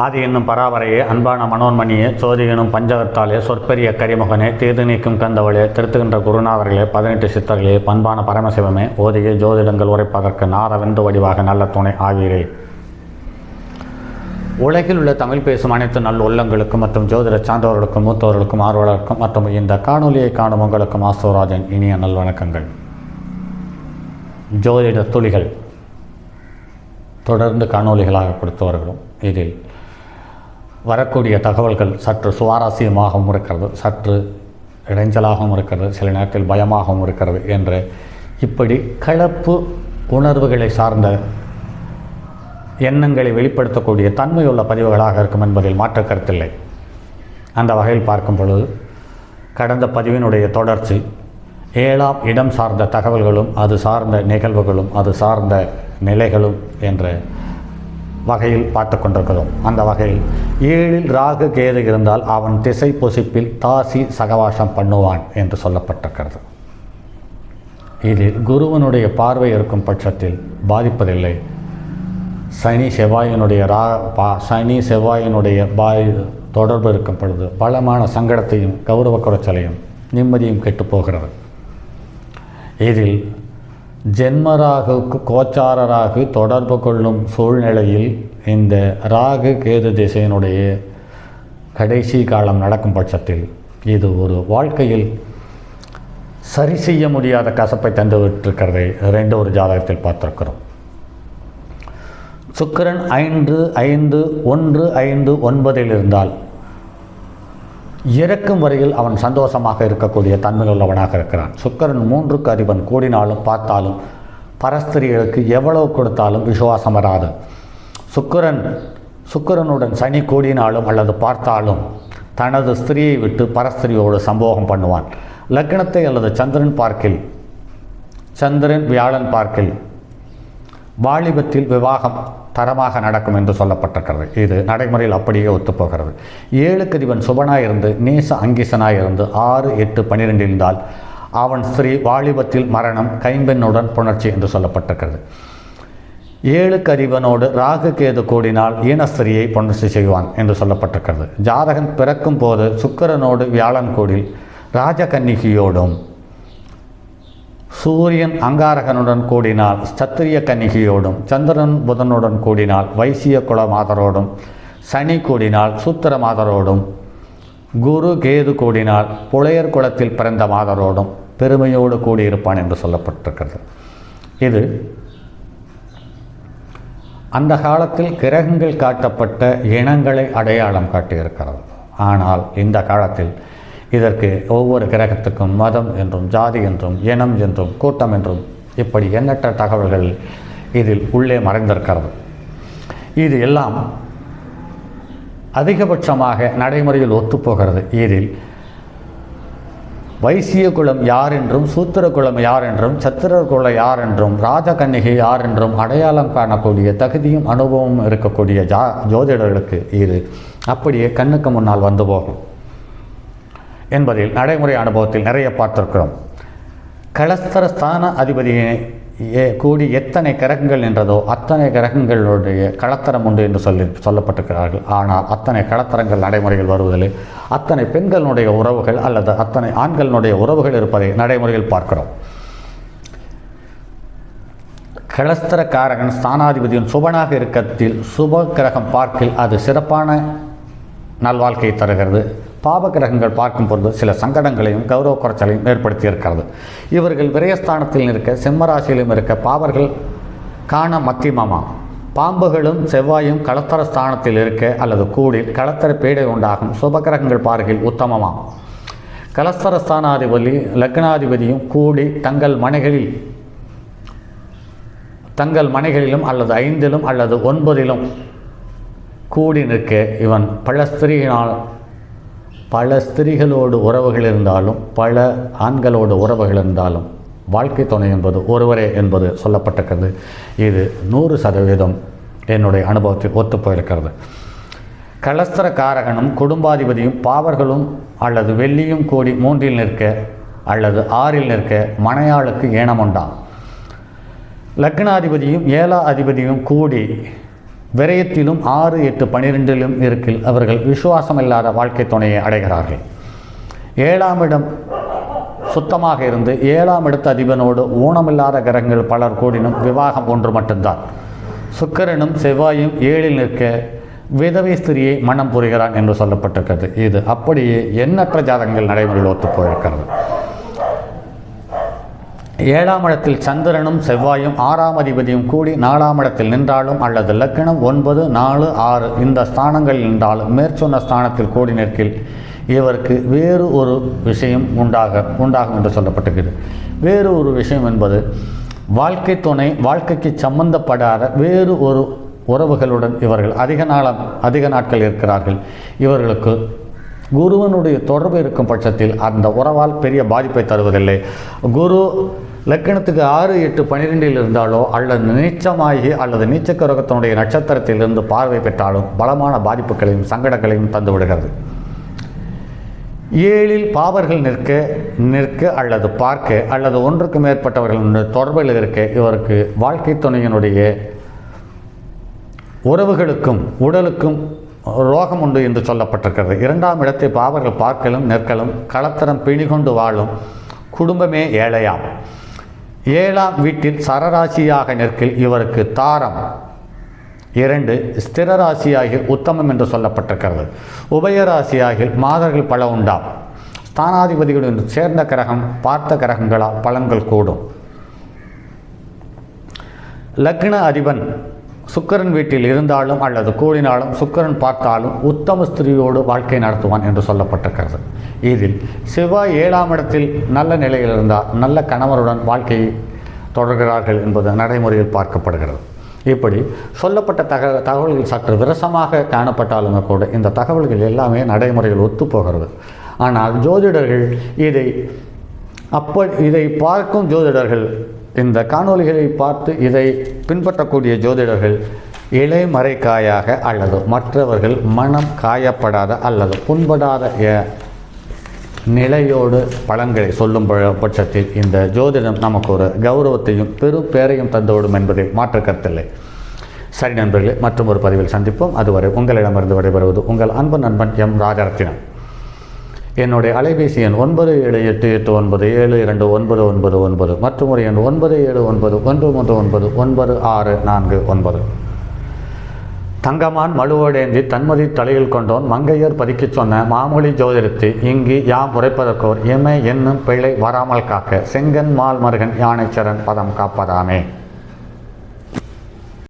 ஆதி என்னும் பராபரையே, அன்பான மனோன்மணியே, சோதி எனும் பஞ்சகத்தாலே, சொற்பெரிய கரிமுகனே, தீது நீக்கும் கந்தவளே, திருத்துகின்ற குருநாதர்களே, 18 சித்தர்களே, பண்பான பரமசிவமே, ஓதிய ஜோதிடங்கள் உரைப்பதற்கு நாரவென்று வடிவாக நல்ல துணை ஆவீரே. உலகில் உள்ள தமிழ் பேசும் அனைத்து நல் உள்ளங்களுக்கும் மற்றும் ஜோதிட சார்ந்தவர்களுக்கும் மூத்தவர்களுக்கும் ஆர்வலருக்கும் மற்றும் இந்த காணொலியை காணும் உங்களுக்கும் ஆசோராஜன் இனிய நல்வணக்கங்கள். ஜோதிட துளிகள் தொடர்ந்து காணொலிகளாக கொடுத்து வருகிறோம். இதில் வரக்கூடிய தகவல்கள் சற்று சுவாரஸ்யமாகவும் இருக்கிறது, சற்று இடைஞ்சலாகவும் இருக்கிறது, சில நேரத்தில் பயமாகவும் இருக்கிறது என்று இப்படி கலப்பு உணர்வுகளை சார்ந்த எண்ணங்களை வெளிப்படுத்தக்கூடிய தன்மையுள்ள பதிவுகளாக இருக்கும் என்பதில் மாற்று கருத்தில்லை. அந்த வகையில் பார்க்கும் பொழுது கடந்த பதிவினுடைய தொடர்ச்சி 7ஆம் இடம் சார்ந்த தகவல்களும் அது சார்ந்த நிகழ்வுகளும் அது சார்ந்த நிலைகளும் என்ற வகையில் பார்த்து கொண்டிருக்கிறோம். அந்த வகையில் 7இல் ராகு கேது இருந்தால் அவன் திசை பொசிப்பில் தாசி சகவாசம் பண்ணுவான் என்று சொல்லப்பட்டிருக்கிறது. இதில் குருவனுடைய பார்வை இருக்கும் பட்சத்தில் பாதிப்பதில்லை. சனி செவ்வாயினுடைய தொடர்பு இருக்கும் பொழுது பலமான சங்கடத்தையும் கௌரவ குறைச்சலையும் நிம்மதியும் கெட்டு போகிறது. இதில் ஜென்மராகுக்கு கோச்சாரராகு தொடர்பு கொள்ளும் சூழ்நிலையில் இந்த ராகு கேது திசையினுடைய கடைசி காலம் நடக்கும் பட்சத்தில் இது ஒரு வாழ்க்கையில் சரி செய்ய முடியாத கசப்பை தந்து விட்டிருக்கிறதை ஒரு ஜாதகத்தில் பார்த்திருக்கிறோம். சுக்கிரன் 5-5-1-5-9 இருந்தால் இறக்கும் வரையில் அவன் சந்தோஷமாக இருக்கக்கூடிய தன்மை உள்ளவனாக இருக்கிறான். சுக்கிரன் 3க்கு அதிபன் கூடினாலும் பார்த்தாலும் பரஸ்திரிகளுக்கு எவ்வளவு கொடுத்தாலும் விசுவாசம் வராது. சுக்கிரனுடன் சனி கூடினாலும் அல்லது பார்த்தாலும் தனது ஸ்திரியை விட்டு பரஸ்திரியோடு சம்போகம் பண்ணுவான். லக்னத்தை அல்லது சந்திரன் வியாழன் பார்க்கில் வாலிபத்தில் விவாகம் தரமாக நடக்கும் என்று சொல்லப்பட்டிருக்கிறது. இது நடைமுறையில் அப்படியே ஒத்துப்போகிறது. 7க்கு அதிபன் சுபனாயிருந்து நேச அங்கிசனாயிருந்து 6-8-12 இருந்தால் அவன் ஸ்திரீ வாலிபத்தில் மரணம், கைம்பெண்ணுடன் புணர்ச்சி என்று சொல்லப்பட்டிருக்கிறது. 7க்கு அதிபனோடு ராகு கேது கூடினால் ஈனஸ்திரியை புணர்ச்சி செய்வான் என்று சொல்லப்பட்டிருக்கிறது. ஜாதகன் பிறக்கும் போது சுக்கிரனோடு வியாழன் கூடில் ராஜகன்னிகையோடும், சூரியன் அங்காரகனுடன் கூடினால் சத்திரிய கன்னிகையோடும், சந்திரன் புதனுடன் கூடினால் வைசிய குல மாதரோடும், சனி கூடினால் சூத்திர மாதரோடும், குரு கேது கூடினால் புலையர் குலத்தில் பிறந்த மாதரோடும் பெருமையோடு கூடியிருப்பான் என்று சொல்லப்பட்டிருக்கிறது. இது அந்த காலத்தில் கிரகங்கள் காட்டப்பட்ட இனங்களை அடையாளம் காட்டியிருக்கிறது. ஆனால் இந்த காலத்தில் இதற்கு ஒவ்வொரு கிரகத்துக்கும் மதம் என்றும் ஜாதி என்றும் இனம் என்றும் கூட்டம் என்றும் இப்படி எண்ணற்ற தகவல்கள் இதில் உள்ளே மறைந்திருக்கிறது. இது எல்லாம் அதிகபட்சமாக நடைமுறையில் ஒத்துப்போகிறது. இதில் வைசிய குலம் யார் என்றும், சூத்திர குலம் யார் என்றும், சத்திரர் குலம் யார் என்றும், ராஜகன்னிகை யார் என்றும் அடையாளம் காணக்கூடிய தகுதியும் அனுபவமும் இருக்கக்கூடிய ஜோதிடர்களுக்கு இது அப்படியே கண்ணுக்கு முன்னால் வந்து போகும் என்பதில் நடைமுறை அனுபவத்தில் நிறைய பார்த்திருக்கிறோம். கலஸ்தர ஸ்தான அதிபதியை கூடி எத்தனை கிரகங்கள் என்றதோ அத்தனை கிரகங்களுடைய கலத்தரம் உண்டு என்று சொல்லப்பட்டிருக்கிறார்கள். ஆனால் அத்தனை கலத்தரங்கள் நடைமுறையில் வருவதில்லை. அத்தனை பெண்களுடைய உறவுகள் அல்லது அத்தனை ஆண்களுடைய உறவுகள் இருப்பதை நடைமுறையில் பார்க்கிறோம். கலஸ்தர காரகன் ஸ்தானாதிபதியின் சுபனாக இருக்கத்தில் சுப கிரகம் பார்க்கில் அது சிறப்பான நல்வாழ்க்கையை தருகிறது. பாப கிரகங்கள் பார்க்கும் பொழுது சில சங்கடங்களையும் கௌரவ குறைச்சலையும் ஏற்படுத்தி இருக்கிறது. இவர்கள் விரயஸ்தானத்தில் இருக்க, சிம்மராசியிலும் இருக்க, பாவர்கள் காண மத்தியமமா, பாம்புகளும் செவ்வாயும் கலத்தர ஸ்தானத்தில் இருக்க அல்லது கூடி கலத்தர பீடை உண்டாகும். சுபகிரகங்கள் பார்க்கில் உத்தமமாம். கலஸ்தர ஸ்தானாதிபதி லக்னாதிபதியும் கூடி தங்கள் மனைகளிலும் அல்லது 5லும் அல்லது 9லும் கூடி நிற்க இவன் பல ஸ்திரீகளோடு உறவுகள் இருந்தாலும் பல ஆண்களோடு உறவுகள் இருந்தாலும் வாழ்க்கை துணை என்பது ஒருவரே என்பது சொல்லப்பட்டிருக்கிறது. இது 100% என்னுடைய அனுபவத்தில் ஒத்துப்போயிருக்கிறது. கலஸ்தர காரகனும் குடும்பாதிபதியும் பாவர்களும் அல்லது வெள்ளியும் கூடி 3இல் நிற்க அல்லது 6இல் நிற்க மனையாளுக்கு ஏனமுண்டாம். லக்னாதிபதியும் 7ஆம் அதிபதியும் கூடி விரயத்திலும் 6, 8, 12 இருக்கில் அவர்கள் விசுவாசமில்லாத வாழ்க்கை துணையை அடைகிறார்கள். 7ஆம் இடம் சுத்தமாக இருந்து 7ஆம் இடத்து அதிபனோடு ஊனமில்லாத கிரகங்கள் பலர் கூடினும் விவாகம் ஒன்று மட்டும்தான். சுக்கிரனும் செவ்வாயும் 7இல் நிற்க விதவை ஸ்திரியை மனம் புரிகிறான் என்று சொல்லப்பட்டிருக்கிறது. இது அப்படியே எண்ணற்ற ஜாதகங்கள் நடைமுறையில் ஒத்துப்போயிருக்கிறது. 7ஆம் இடத்தில் சந்திரனும் செவ்வாயும் 6ஆம் அதிபதியும் கூடி 4ஆம் இடத்தில் நின்றாலும் அல்லது லக்னம் 9, 4, 6 இந்த ஸ்தானங்களில் நின்றாலும் மேற்சொன்ன ஸ்தானத்தில் கூடி நிற்கில் இவருக்கு வேறு ஒரு விஷயம் உண்டாகும் என்று சொல்லப்பட்டிருக்கிறது. வேறு ஒரு விஷயம் என்பது வாழ்க்கை துணை வாழ்க்கைக்கு சம்பந்தப்படாத வேறு ஒரு உறவுகளுடன் இவர்கள் அதிக நாட்கள் இருக்கிறார்கள். இவர்களுக்கு குருவனுடைய தொடர்பு இருக்கும் பட்சத்தில் அந்த உறவால் பெரிய பாதிப்பை தருவதில்லை. குரு லக்கணத்துக்கு 6, 8, 12 இருந்தாலோ அல்லது நீச்சமாகி அல்லது நீச்சக்கரகத்தினுடைய நட்சத்திரத்திலிருந்து பார்வை பெற்றாலும் பலமான பாதிப்புகளையும் சங்கடங்களையும் தந்துவிடுகிறது. 7இல் பாவர்கள் நிற்க அல்லது பார்க்க அல்லது ஒன்றுக்கு மேற்பட்டவர்களுடைய தொடர்பில் இருக்க இவருக்கு வாழ்க்கை துணையினுடைய உறவுகளுக்கும் உடலுக்கும் ரோகம் உண்டு என்று சொல்லப்பட்டிருக்கிறது. 2ஆம் இடத்தை பாவர்கள் பார்க்கலும் நிற்கலும் களத்திரம் பிணிகொண்டு வாழும் குடும்பமே ஏழையாம். 7ஆம் வீட்டில் சரராசியாக நிற்கில் இவருக்கு தாரம் 2 ஸ்திரராசியாகி உத்தமம் என்று சொல்லப்பட்டிருக்கிறது. உபயராசியாகில் மாதர்கள் பல உண்டாம். ஸ்தானாதிபதிகளுடன் சேர்ந்த கிரகம் பார்த்த கிரகங்களால் பலன்கள் கூடும். லக்ன அதிபன் சுக்கிரன் வீட்டில் இருந்தாலும் அல்லது கூடினாலும் சுக்கிரன் பார்த்தாலும் உத்தம ஸ்திரியோடு வாழ்க்கை நடத்துவான் என்று சொல்லப்பட்டிருக்கிறது. இதில் செவ்வாய் 7ஆம் இடத்தில் நல்ல நிலையில் இருந்தால் நல்ல கணவருடன் வாழ்க்கையை தொடர்கிறார்கள் என்பது நடைமுறையில் பார்க்கப்படுகிறது. இப்படி சொல்லப்பட்ட தகவல்கள் சற்று விரசமாக காணப்பட்டாலுமே கூட இந்த தகவல்கள் எல்லாமே நடைமுறையில் ஒத்துப்போகிறது. ஆனால் ஜோதிடர்கள் இதை பார்க்கும் ஜோதிடர்கள், இந்த காணொலிகளை பார்த்து இதை பின்பற்றக்கூடிய ஜோதிடர்கள் இலைமறைக்காயாக அல்லது மற்றவர்கள் மனம் காயப்படாத அல்லது புண்படாத நிலையோடு பலன்களை சொல்லும் பட்சத்தில் இந்த ஜோதிடம் நமக்கு ஒரு கௌரவத்தையும் பெரும் பேரையும் தந்துவிடும் என்பதில் மாற்று கருத்தில்லை. சரி நண்பர்களே, மற்றும் ஒரு பதிவில் சந்திப்போம். அதுவரை உங்களிடமிருந்து விடைபெறுவது உங்கள் அன்பு நண்பன் எம் ராஜரத்தினம். என்னுடைய அலைபேசி எண் 9788972999 மற்றும் ஒரு எண் 9791199649. தங்கமான் மழுவோடேந்தி தன்மதி தலையில் கொண்டோன் மங்கையர் பதிக்கச் சொன்ன மாமொழி ஜோதிடத்தை இங்கு யாம் உரைப்பதற்கோர் எமை என்னும் பிழை வராமல் காக்க செங்கன் மால் மருகன் யானைச்சரன் பதம் காப்பதாமே.